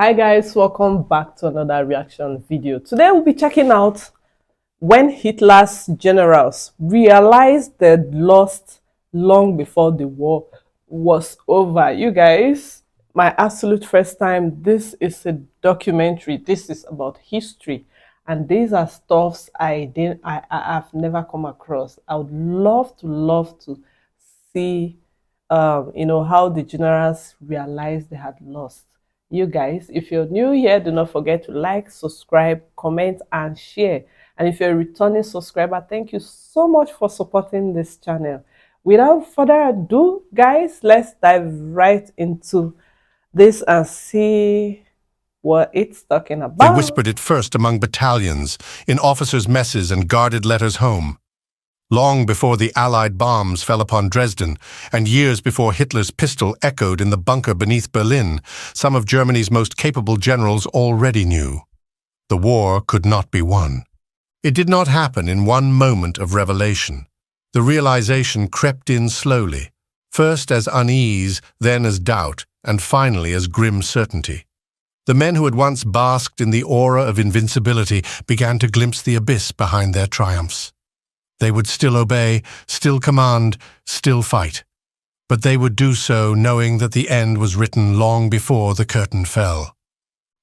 Hi guys, welcome back to another reaction video. Today we'll be checking out when Hitler's generals realized they'd lost long before the war was over. You guys, my absolute first time. This is a documentary. This is about history. And these are stuffs I've never come across. I would love to see how the generals realized they had lost. You guys, if you're new here, do not forget to like, subscribe, comment, and share. And if you're a returning subscriber, thank you so much for supporting this channel. Without further ado, guys, let's dive right into this and see what it's talking about. They whispered it first among battalions, in officers' messes and guarded letters home. Long before the Allied bombs fell upon Dresden, and years before Hitler's pistol echoed in the bunker beneath Berlin, some of Germany's most capable generals already knew. The war could not be won. It did not happen in one moment of revelation. The realization crept in slowly, first as unease, then as doubt, and finally as grim certainty. The men who had once basked in the aura of invincibility began to glimpse the abyss behind their triumphs. They would still obey, still command, still fight. But they would do so knowing that the end was written long before the curtain fell.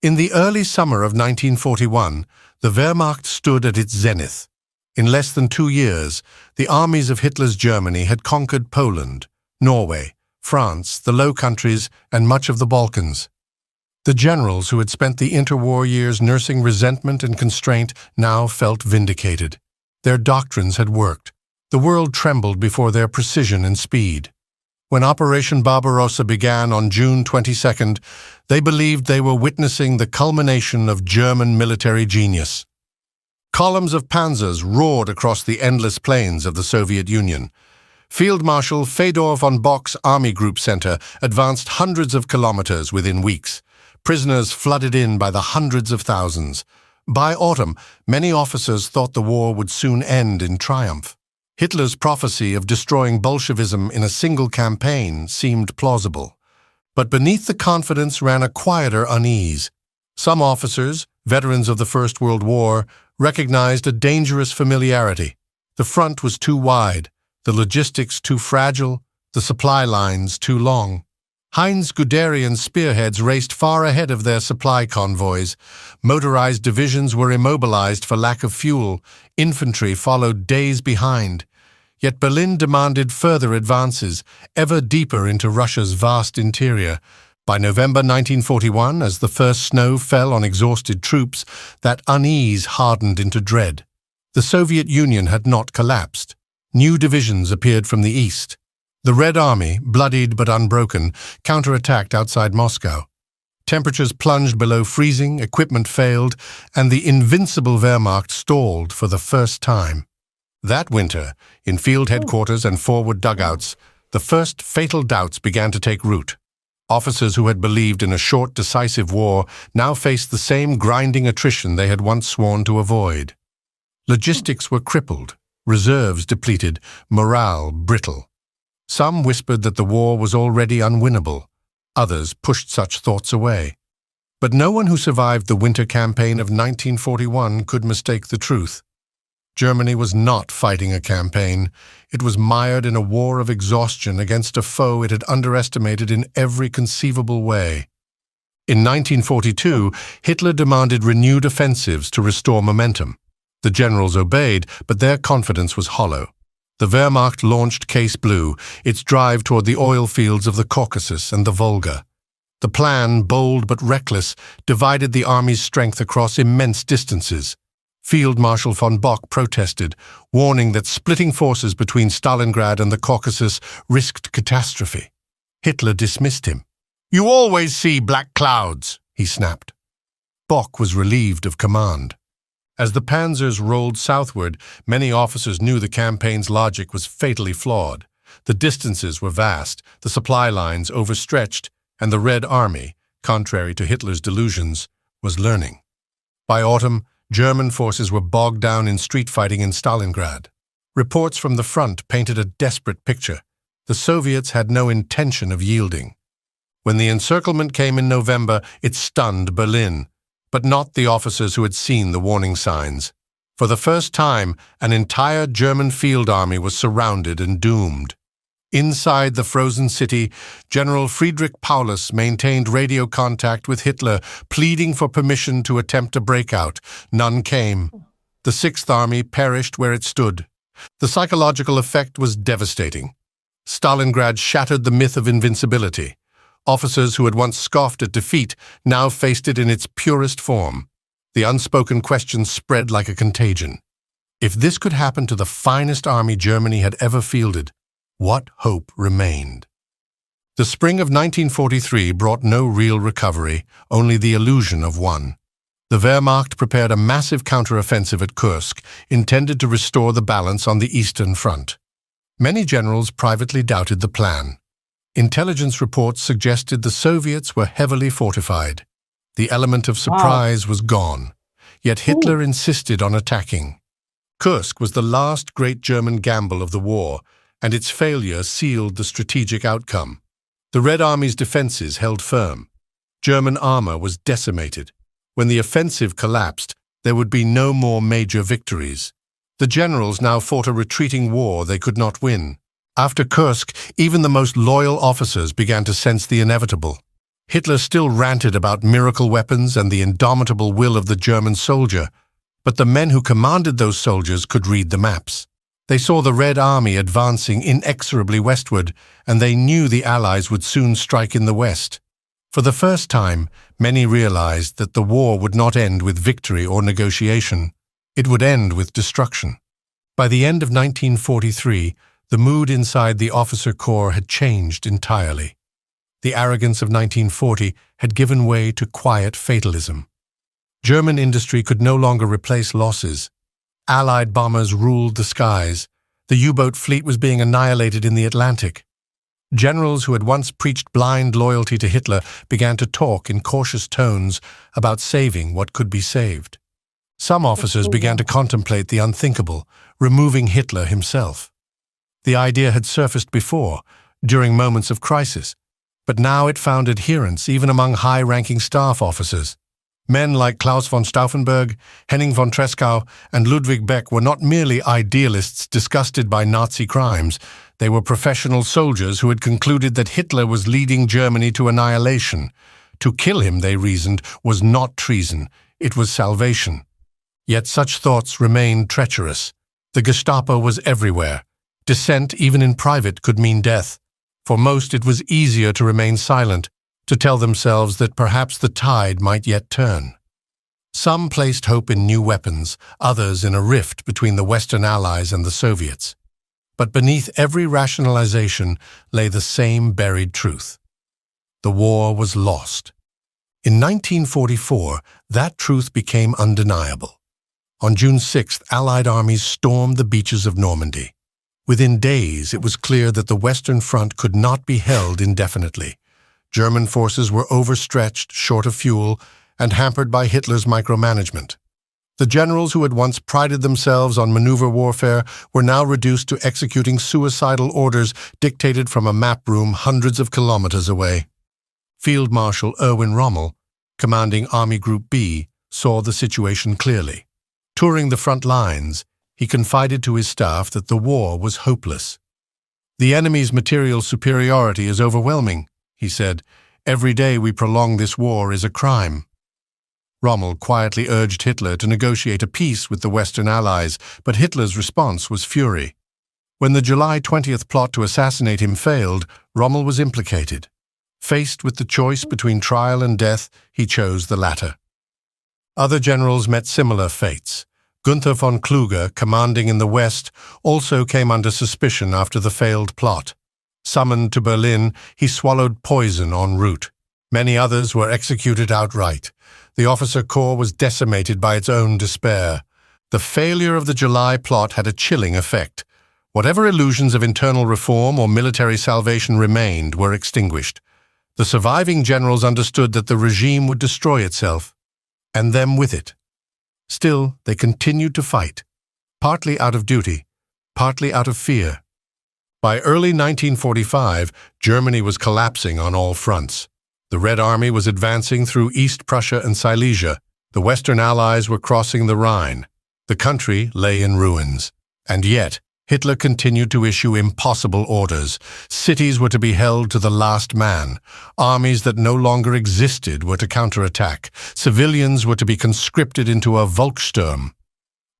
In the early summer of 1941, the Wehrmacht stood at its zenith. In less than 2 years, the armies of Hitler's Germany had conquered Poland, Norway, France, the Low Countries, and much of the Balkans. The generals who had spent the interwar years nursing resentment and constraint now felt vindicated. Their doctrines had worked. The world trembled before their precision and speed. When Operation Barbarossa began on June 22nd, they believed they were witnessing the culmination of German military genius. Columns of panzers roared across the endless plains of the Soviet Union. Field Marshal Fedor von Bock's Army Group Center advanced hundreds of kilometers within weeks. Prisoners flooded in by the hundreds of thousands. By autumn, many officers thought the war would soon end in triumph. Hitler's prophecy of destroying Bolshevism in a single campaign seemed plausible. But beneath the confidence ran a quieter unease. Some officers, veterans of the First World War, recognized a dangerous familiarity. The front was too wide, the logistics too fragile, the supply lines too long. Heinz Guderian's spearheads raced far ahead of their supply convoys. Motorized divisions were immobilized for lack of fuel. Infantry followed days behind. Yet Berlin demanded further advances, ever deeper into Russia's vast interior. By November 1941, as the first snow fell on exhausted troops, that unease hardened into dread. The Soviet Union had not collapsed. New divisions appeared from the east. The Red Army, bloodied but unbroken, counterattacked outside Moscow. Temperatures plunged below freezing, equipment failed, and the invincible Wehrmacht stalled for the first time. That winter, in field headquarters and forward dugouts, the first fatal doubts began to take root. Officers who had believed in a short, decisive war now faced the same grinding attrition they had once sworn to avoid. Logistics were crippled, reserves depleted, morale brittle. Some whispered that the war was already unwinnable. Others pushed such thoughts away. But no one who survived the winter campaign of 1941 could mistake the truth. Germany was not fighting a campaign. It was mired in a war of exhaustion against a foe it had underestimated in every conceivable way. In 1942, Hitler demanded renewed offensives to restore momentum. The generals obeyed, but their confidence was hollow. The Wehrmacht launched Case Blue, its drive toward the oil fields of the Caucasus and the Volga. The plan, bold but reckless, divided the army's strength across immense distances. Field Marshal von Bock protested, warning that splitting forces between Stalingrad and the Caucasus risked catastrophe. Hitler dismissed him. "You always see black clouds," he snapped. Bock was relieved of command. As the panzers rolled southward, many officers knew the campaign's logic was fatally flawed. The distances were vast, the supply lines overstretched, and the Red Army, contrary to Hitler's delusions, was learning. By autumn, German forces were bogged down in street fighting in Stalingrad. Reports from the front painted a desperate picture. The Soviets had no intention of yielding. When the encirclement came in November, it stunned Berlin, but not the officers who had seen the warning signs. For the first time, an entire German field army was surrounded and doomed. Inside the frozen city, General Friedrich Paulus maintained radio contact with Hitler, pleading for permission to attempt a breakout. None came. The Sixth Army perished where it stood. The psychological effect was devastating. Stalingrad shattered the myth of invincibility. Officers who had once scoffed at defeat now faced it in its purest form. The unspoken question spread like a contagion. If this could happen to the finest army Germany had ever fielded, what hope remained? The spring of 1943 brought no real recovery, only the illusion of one. The Wehrmacht prepared a massive counteroffensive at Kursk, intended to restore the balance on the Eastern Front. Many generals privately doubted the plan. Intelligence reports suggested the Soviets were heavily fortified. The element of surprise was gone, yet Hitler insisted on attacking. Kursk was the last great German gamble of the war, and its failure sealed the strategic outcome. The Red Army's defenses held firm. German armor was decimated. When the offensive collapsed, there would be no more major victories. The generals now fought a retreating war they could not win. After Kursk, even the most loyal officers began to sense the inevitable. Hitler still ranted about miracle weapons and the indomitable will of the German soldier, but the men who commanded those soldiers could read the maps. They saw the Red Army advancing inexorably westward, and they knew the Allies would soon strike in the west. For the first time, many realized that the war would not end with victory or negotiation. It would end with destruction. By the end of 1943, the mood inside the officer corps had changed entirely. The arrogance of 1940 had given way to quiet fatalism. German industry could no longer replace losses. Allied bombers ruled the skies. The U-boat fleet was being annihilated in the Atlantic. Generals who had once preached blind loyalty to Hitler began to talk in cautious tones about saving what could be saved. Some officers began to contemplate the unthinkable, removing Hitler himself. The idea had surfaced before, during moments of crisis, but now it found adherence even among high-ranking staff officers. Men like Klaus von Stauffenberg, Henning von Tresckow, and Ludwig Beck were not merely idealists disgusted by Nazi crimes. They were professional soldiers who had concluded that Hitler was leading Germany to annihilation. To kill him, they reasoned, was not treason, it was salvation. Yet such thoughts remained treacherous. The Gestapo was everywhere. Dissent, even in private, could mean death. For most, it was easier to remain silent, to tell themselves that perhaps the tide might yet turn. Some placed hope in new weapons, others in a rift between the Western Allies and the Soviets. But beneath every rationalization lay the same buried truth. The war was lost. In 1944, that truth became undeniable. On June 6th, Allied armies stormed the beaches of Normandy. Within days, it was clear that the Western Front could not be held indefinitely. German forces were overstretched, short of fuel, and hampered by Hitler's micromanagement. The generals who had once prided themselves on maneuver warfare were now reduced to executing suicidal orders dictated from a map room hundreds of kilometers away. Field Marshal Erwin Rommel, commanding Army Group B, saw the situation clearly. Touring the front lines, he confided to his staff that the war was hopeless. "The enemy's material superiority is overwhelming," he said. "Every day we prolong this war is a crime." Rommel quietly urged Hitler to negotiate a peace with the Western Allies, but Hitler's response was fury. When the July 20th plot to assassinate him failed, Rommel was implicated. Faced with the choice between trial and death, he chose the latter. Other generals met similar fates. Gunther von Kluge, commanding in the West, also came under suspicion after the failed plot. Summoned to Berlin, he swallowed poison en route. Many others were executed outright. The officer corps was decimated by its own despair. The failure of the July plot had a chilling effect. Whatever illusions of internal reform or military salvation remained were extinguished. The surviving generals understood that the regime would destroy itself, and them with it. Still, they continued to fight, partly out of duty, partly out of fear. By early 1945, Germany was collapsing on all fronts. The Red Army was advancing through East Prussia and Silesia. The Western Allies were crossing the Rhine. The country lay in ruins. And yet, Hitler continued to issue impossible orders. Cities were to be held to the last man. Armies that no longer existed were to counterattack. Civilians were to be conscripted into a Volkssturm.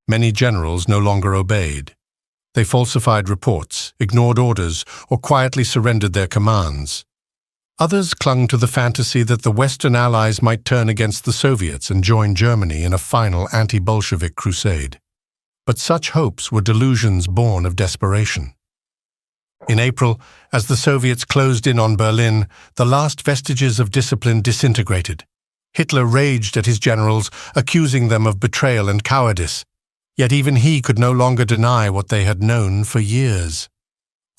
Many generals no longer obeyed. They falsified reports, ignored orders, or quietly surrendered their commands. Others clung to the fantasy that the Western Allies might turn against the Soviets and join Germany in a final anti-Bolshevik crusade. But such hopes were delusions born of desperation. In April, as the Soviets closed in on Berlin, the last vestiges of discipline disintegrated. Hitler raged at his generals, accusing them of betrayal and cowardice. Yet even he could no longer deny what they had known for years.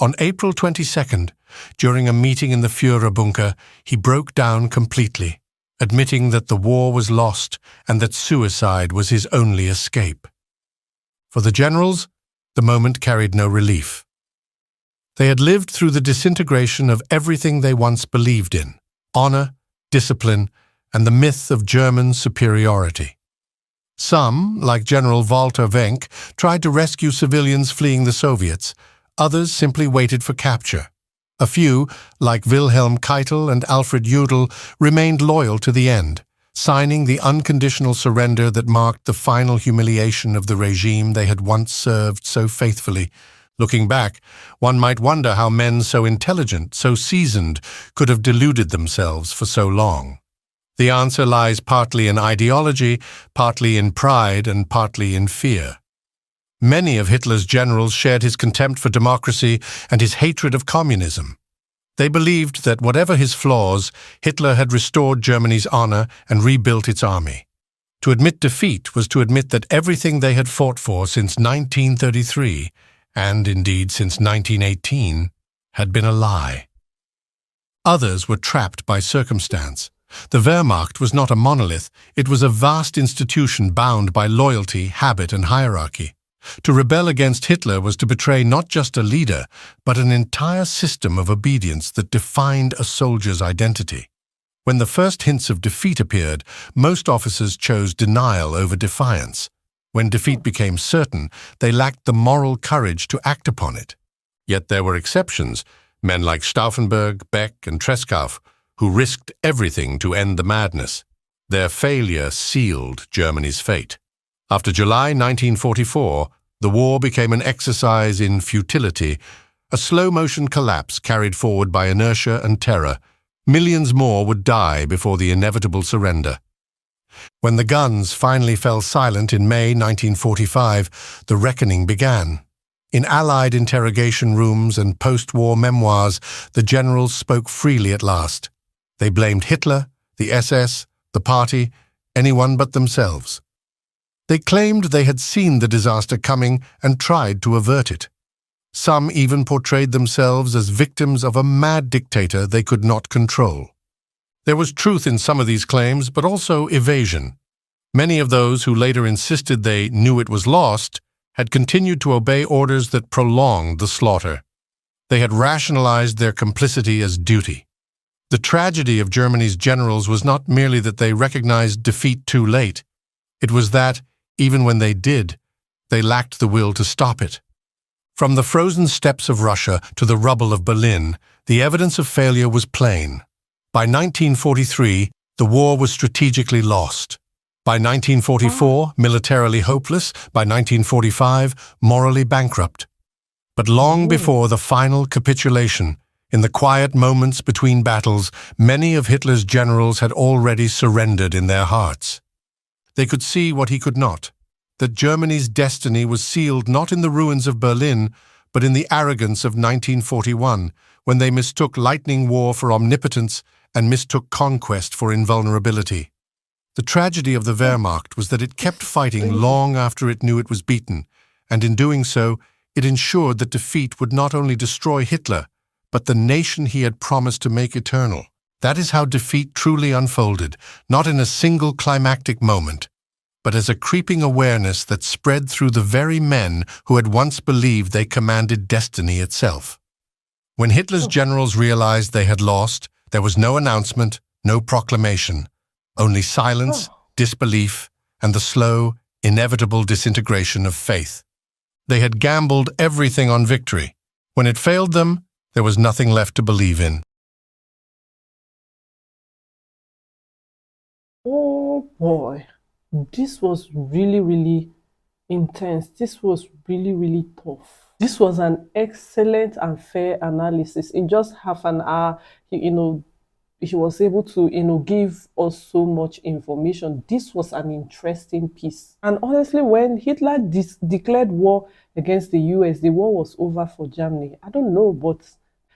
On April 22nd, during a meeting in the Führerbunker, he broke down completely, admitting that the war was lost and that suicide was his only escape. For the generals, the moment carried no relief. They had lived through the disintegration of everything they once believed in: honor, discipline, and the myth of German superiority. Some, like General Walter Wenck, tried to rescue civilians fleeing the Soviets. Others simply waited for capture. A few, like Wilhelm Keitel and Alfred Jodl, remained loyal to the end, signing the unconditional surrender that marked the final humiliation of the regime they had once served so faithfully. Looking back, one might wonder how men so intelligent, so seasoned, could have deluded themselves for so long. The answer lies partly in ideology, partly in pride, and partly in fear. Many of Hitler's generals shared his contempt for democracy and his hatred of communism. They believed that whatever his flaws, Hitler had restored Germany's honor and rebuilt its army. To admit defeat was to admit that everything they had fought for since 1933, and indeed since 1918, had been a lie. Others were trapped by circumstance. The Wehrmacht was not a monolith, it was a vast institution bound by loyalty, habit, and hierarchy. To rebel against Hitler was to betray not just a leader, but an entire system of obedience that defined a soldier's identity. When the first hints of defeat appeared, most officers chose denial over defiance. When defeat became certain, they lacked the moral courage to act upon it. Yet there were exceptions, men like Stauffenberg, Beck, and Tresckow, who risked everything to end the madness. Their failure sealed Germany's fate. After July 1944, the war became an exercise in futility, a slow-motion collapse carried forward by inertia and terror. Millions more would die before the inevitable surrender. When the guns finally fell silent in May 1945, the reckoning began. In Allied interrogation rooms and post-war memoirs, the generals spoke freely at last. They blamed Hitler, the SS, the party, anyone but themselves. They claimed they had seen the disaster coming and tried to avert it. Some even portrayed themselves as victims of a mad dictator they could not control. There was truth in some of these claims, but also evasion. Many of those who later insisted they knew it was lost had continued to obey orders that prolonged the slaughter. They had rationalized their complicity as duty. The tragedy of Germany's generals was not merely that they recognized defeat too late. It was that, even when they did, they lacked the will to stop it. From the frozen steppes of Russia to the rubble of Berlin, the evidence of failure was plain. By 1943, the war was strategically lost. By 1944, militarily hopeless. By 1945, morally bankrupt. But long before the final capitulation, in the quiet moments between battles, many of Hitler's generals had already surrendered in their hearts. They could see what he could not, that Germany's destiny was sealed not in the ruins of Berlin, but in the arrogance of 1941, when they mistook lightning war for omnipotence and mistook conquest for invulnerability. The tragedy of the Wehrmacht was that it kept fighting long after it knew it was beaten, and in doing so, it ensured that defeat would not only destroy Hitler, but the nation he had promised to make eternal. That is how defeat truly unfolded, not in a single climactic moment, but as a creeping awareness that spread through the very men who had once believed they commanded destiny itself. When Hitler's generals realized they had lost, there was no announcement, No proclamation, only silence, disbelief, and the slow, inevitable disintegration of faith. They had gambled everything on victory. When it failed them, there was nothing left to believe in. Oh boy, this was really, really intense. This was really, really tough. This was an excellent and fair analysis. In just half an hour, he was able to, give us so much information. This was an interesting piece. And honestly, when Hitler declared war against the US, the war was over for Germany. I don't know, but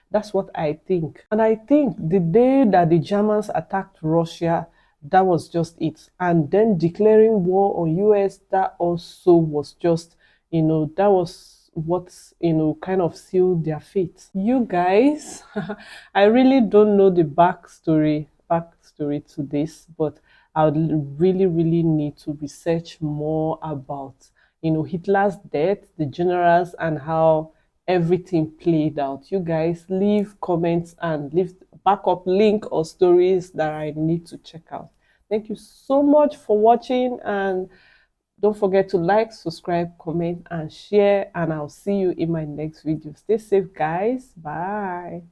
that's what I think. And I think the day that the Germans attacked Russia, that was just it. And then declaring war on US, that also was just, that was what, kind of sealed their fate. You guys, I really don't know the backstory to this, but I would really, really need to research more about, Hitler's death, the generals, and how everything played out. You guys leave comments and leave backup link or stories that I need to check out. Thank you so much for watching, and don't forget to like, subscribe, comment, and share, and I'll see you in my next video. Stay safe, guys. Bye.